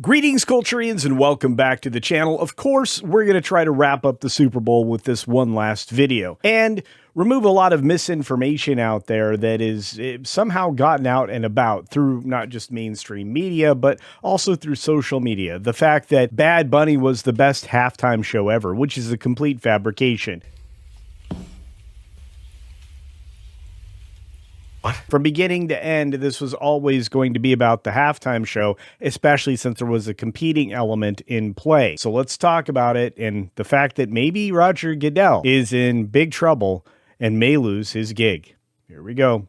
Greetings, Culturians, and welcome back to the channel. Of course, we're going to try to wrap up the Super Bowl with this one last video and remove a lot of misinformation out there that is somehow gotten out and about through not just mainstream media, but also through social media. The fact that Bad Bunny was the best halftime show ever, which is a complete fabrication. From beginning to end, this was always going to be about the halftime show, especially since there was a competing element in play. So let's talk about it and the fact that maybe Roger Goodell is in big trouble and may lose his gig. Here we go.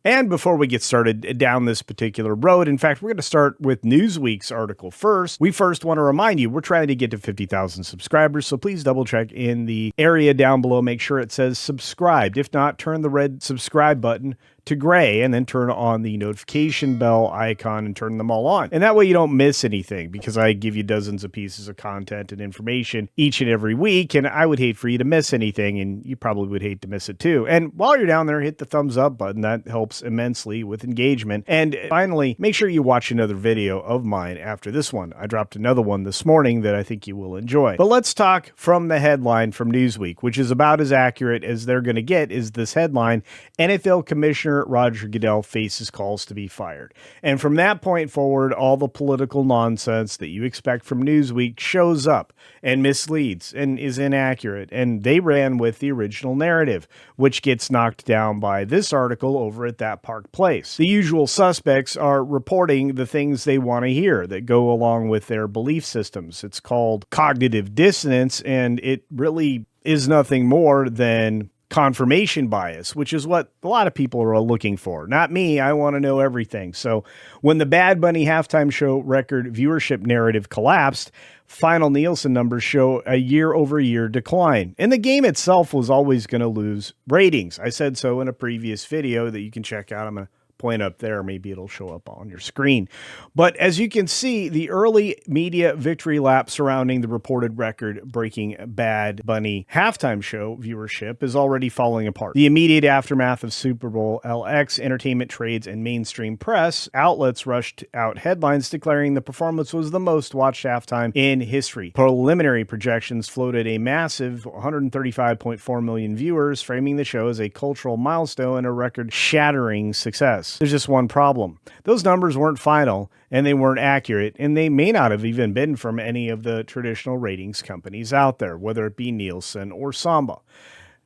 And before we get started down this particular road, in fact, we're going to start with Newsweek's article first. We first want to remind you, we're trying to get to 50,000 subscribers, so please double check in the area down below. Make sure it says subscribed. If not, turn the red subscribe button to gray and then turn on the notification bell icon and turn them all on. And that way you don't miss anything, because I give you dozens of pieces of content and information each and every week, and I would hate for you to miss anything, and you probably would hate to miss it too. And while you're down there, hit the thumbs up button. That helps immensely with engagement. And finally, make sure you watch another video of mine after this one. I dropped another one this morning that I think you will enjoy. But let's talk from the headline from Newsweek, which is about as accurate as they're going to get. Is this headline: NFL Commissioner Roger Goodell faces calls to be fired. And from that point forward, all the political nonsense that you expect from Newsweek shows up and misleads and is inaccurate. And they ran with the original narrative, which gets knocked down by this article over at That Park Place. The usual suspects are reporting the things they want to hear that go along with their belief systems. It's called cognitive dissonance, and it really is nothing more than confirmation bias, which is what a lot of people are looking for. Not me. I want to know everything. So when the Bad Bunny halftime show record viewership narrative collapsed, final Nielsen numbers show a year-over-year decline. And the game itself was always going to lose ratings. I said so in a previous video that you can check out. I'm going to point up there. Maybe it'll show up on your screen. But as you can see, the early media victory lap surrounding the reported record-breaking Bad Bunny halftime show viewership is already falling apart. The immediate aftermath of Super Bowl LX, entertainment trades, and mainstream press outlets rushed out headlines declaring the performance was the most watched halftime in history. Preliminary projections floated a massive 135.4 million viewers, framing the show as a cultural milestone and a record-shattering success. There's just one problem. Those numbers weren't final, and they weren't accurate, and they may not have even been from any of the traditional ratings companies out there, whether it be Nielsen or Samba.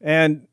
And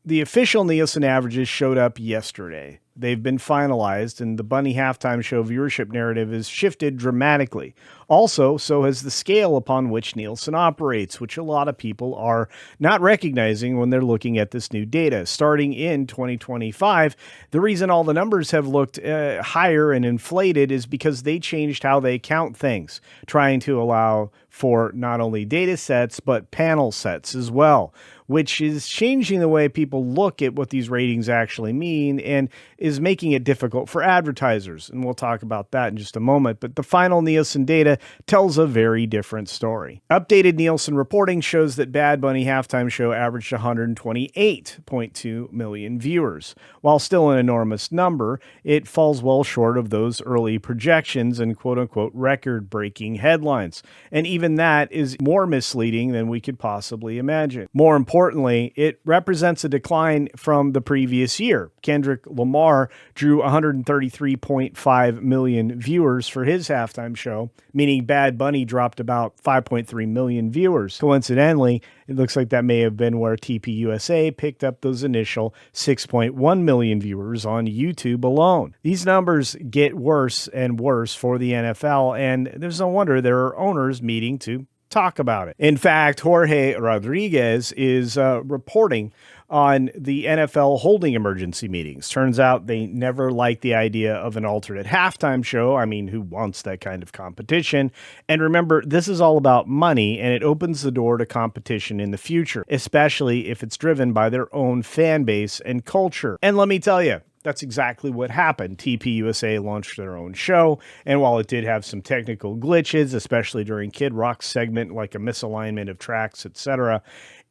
the official Nielsen averages showed up yesterday. They've been finalized, and the Bunny halftime show viewership narrative has shifted dramatically. Also, so has the scale upon which Nielsen operates, which a lot of people are not recognizing when they're looking at this new data. Starting in 2025, the reason all the numbers have looked higher and inflated is because they changed how they count things, trying to allow for not only data sets, but panel sets as well, which is changing the way people look at what these ratings actually mean and is making it difficult for advertisers. And we'll talk about that in just a moment. But the final Nielsen data tells a very different story. Updated Nielsen reporting shows that Bad Bunny halftime show averaged 128.2 million viewers. While still an enormous number, it falls well short of those early projections and quote-unquote record-breaking headlines. And even that is more misleading than we could possibly imagine. More importantly, it represents a decline from the previous year. Kendrick Lamar drew 133.5 million viewers for his halftime show, meaning Bad Bunny dropped about 5.3 million viewers. Coincidentally, it looks like that may have been where TPUSA picked up those initial 6.1 million viewers on YouTube alone. These numbers get worse and worse for the NFL, and there's no wonder there are owners meeting to talk about it. In fact, Jorge Rodriguez is reporting on the NFL holding emergency meetings. Turns out they never liked the idea of an alternate halftime show. I mean, who wants that kind of competition? And remember, this is all about money, and it opens the door to competition in the future, especially if it's driven by their own fan base and culture. And let me tell you, that's exactly what happened. TPUSA launched their own show, and while it did have some technical glitches, especially during Kid Rock's segment, like a misalignment of tracks, etc.,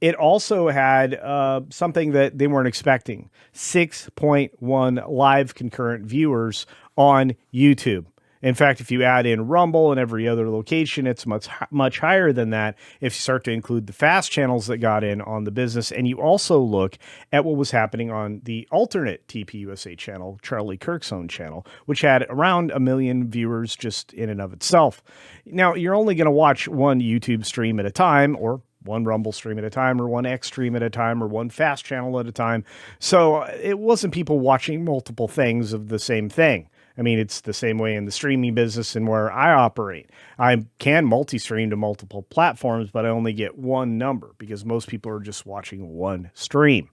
it also had something that they weren't expecting: 6.1 live concurrent viewers on YouTube. In fact, if you add in Rumble and every other location, it's much higher than that if you start to include the fast channels that got in on the business. And you also look at what was happening on the alternate TPUSA channel, Charlie Kirk's own channel, which had around 1 million viewers just in and of itself. Now, you're only going to watch one YouTube stream at a time, or one Rumble stream at a time, or one X stream at a time, or one fast channel at a time. So it wasn't people watching multiple things of the same thing. I mean, it's the same way in the streaming business and where I operate. I can multi-stream to multiple platforms, but I only get one number because most people are just watching one stream.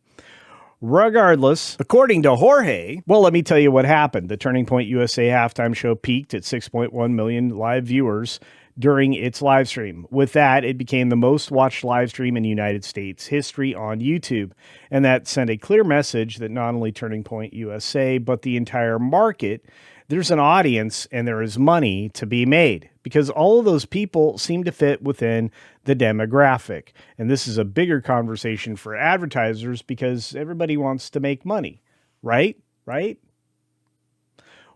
Regardless, according to Jorge, well, let me tell you what happened. The Turning Point USA halftime show peaked at 6.1 million live viewers during its live stream. With that, it became the most watched live stream in United States history on YouTube. And that sent a clear message that not only Turning Point USA, but the entire market, there's an audience and there is money to be made, because all of those people seem to fit within the demographic. And this is a bigger conversation for advertisers because everybody wants to make money, right? Right?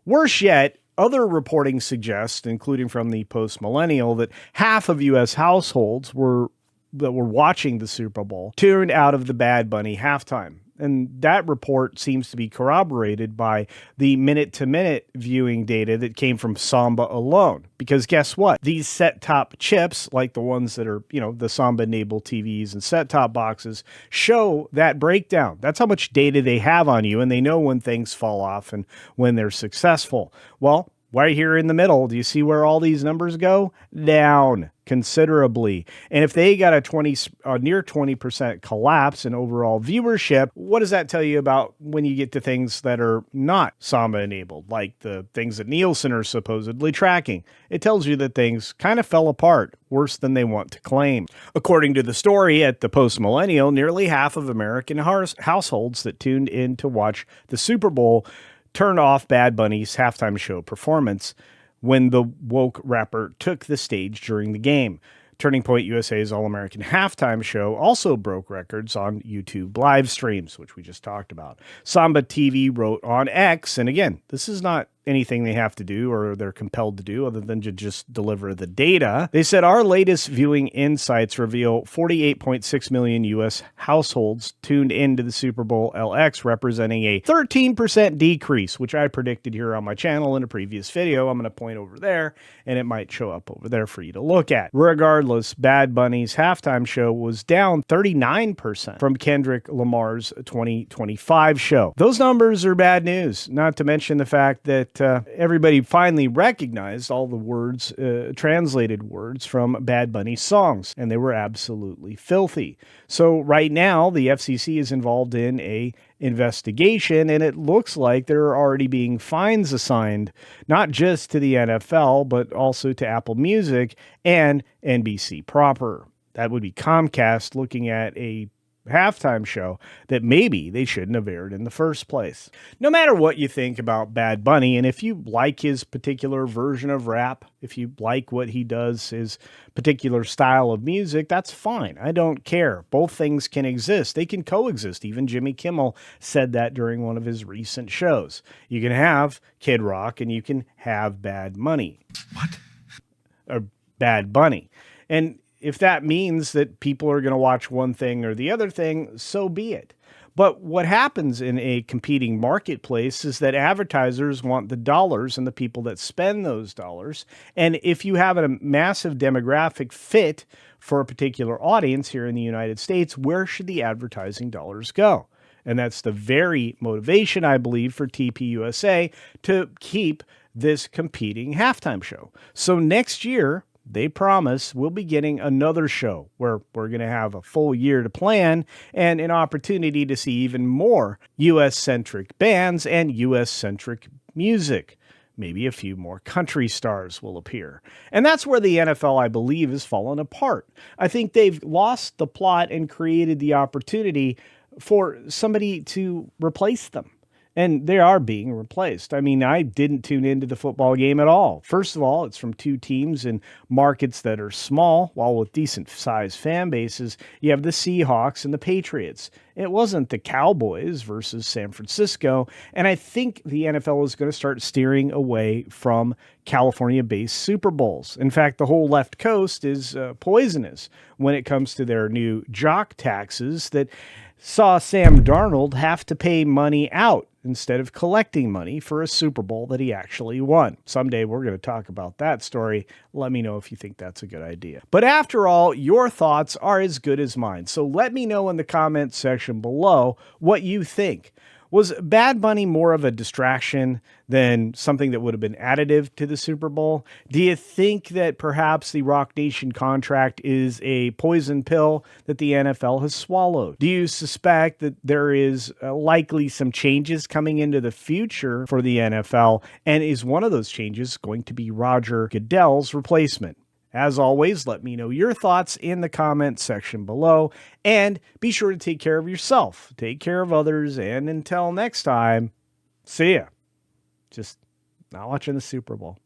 Worse yet, other reporting suggests, including from the Post-Millennial, that half of U.S. households that were watching the Super Bowl tuned out of the Bad Bunny halftime. And that report seems to be corroborated by the minute-to-minute viewing data that came from Samba alone. Because guess what? These set-top chips, like the ones that are, the Samba-enabled TVs and set-top boxes, show that breakdown. That's how much data they have on you, and they know when things fall off and when they're successful. Well, right here in the middle, do you see where all these numbers go? Down considerably. And if they got a near 20% collapse in overall viewership, what does that tell you about when you get to things that are not Samba enabled, like the things that Nielsen are supposedly tracking? It tells you that things kind of fell apart worse than they want to claim. According to the story at the Post-Millennial, nearly half of American households that tuned in to watch the Super Bowl turned off Bad Bunny's halftime show performance when the woke rapper took the stage during the game. Turning Point USA's All-American halftime show also broke records on YouTube live streams, which we just talked about. Samba TV wrote on X, and again, this is not anything they have to do or they're compelled to do other than to just deliver the data. They said our latest viewing insights reveal 48.6 million U.S. households tuned into the Super Bowl LX, representing a 13% decrease, which I predicted here on my channel in a previous video. I'm going to point over there, and it might show up over there for you to look at. Regardless, Bad Bunny's halftime show was down 39% from Kendrick Lamar's 2025 show. Those numbers are bad news, not to mention the fact that everybody finally recognized all the words, translated words from Bad Bunny's songs, and they were absolutely filthy. So right now, the FCC is involved in a investigation, and it looks like there are already being fines assigned, not just to the NFL, but also to Apple Music and NBC proper. That would be Comcast looking at a halftime show that maybe they shouldn't have aired in the first place. No matter what you think about Bad Bunny, and if you like his particular version of rap, if you like what he does, his particular style of music, that's fine. I don't care. Both things can exist. They can coexist. Even Jimmy Kimmel said that during one of his recent shows. You can have Kid Rock and you can have Bad Bunny. What? Or Bad Bunny. And if that means that people are going to watch one thing or the other thing, so be it. But what happens in a competing marketplace is that advertisers want the dollars and the people that spend those dollars. And if you have a massive demographic fit for a particular audience here in the United States, where should the advertising dollars go? And that's the very motivation, I believe, for TPUSA to keep this competing halftime show. So next year, they promise we'll be getting another show where we're going to have a full year to plan and an opportunity to see even more U.S.-centric bands and U.S.-centric music. Maybe a few more country stars will appear. And that's where the NFL, I believe, has fallen apart. I think they've lost the plot and created the opportunity for somebody to replace them. And they are being replaced. I mean, I didn't tune into the football game at all. First of all, it's from two teams in markets that are small, while with decent sized fan bases. You have the Seahawks and the Patriots. It wasn't the Cowboys versus San Francisco. And I think the NFL is going to start steering away from California based Super Bowls. In fact, the whole left coast is poisonous when it comes to their new jock taxes that saw Sam Darnold have to pay money out instead of collecting money for a Super Bowl that he actually won. Someday we're going to talk about that story. Let me know if you think that's a good idea. But after all, your thoughts are as good as mine. So let me know in the comments section below what you think. Was Bad Bunny more of a distraction than something that would have been additive to the Super Bowl? Do you think that perhaps the Roc Nation contract is a poison pill that the NFL has swallowed? Do you suspect that there is likely some changes coming into the future for the NFL? And is one of those changes going to be Roger Goodell's replacement? As always, let me know your thoughts in the comments section below, and be sure to take care of yourself, take care of others, and until next time, see ya. Just not watching the Super Bowl.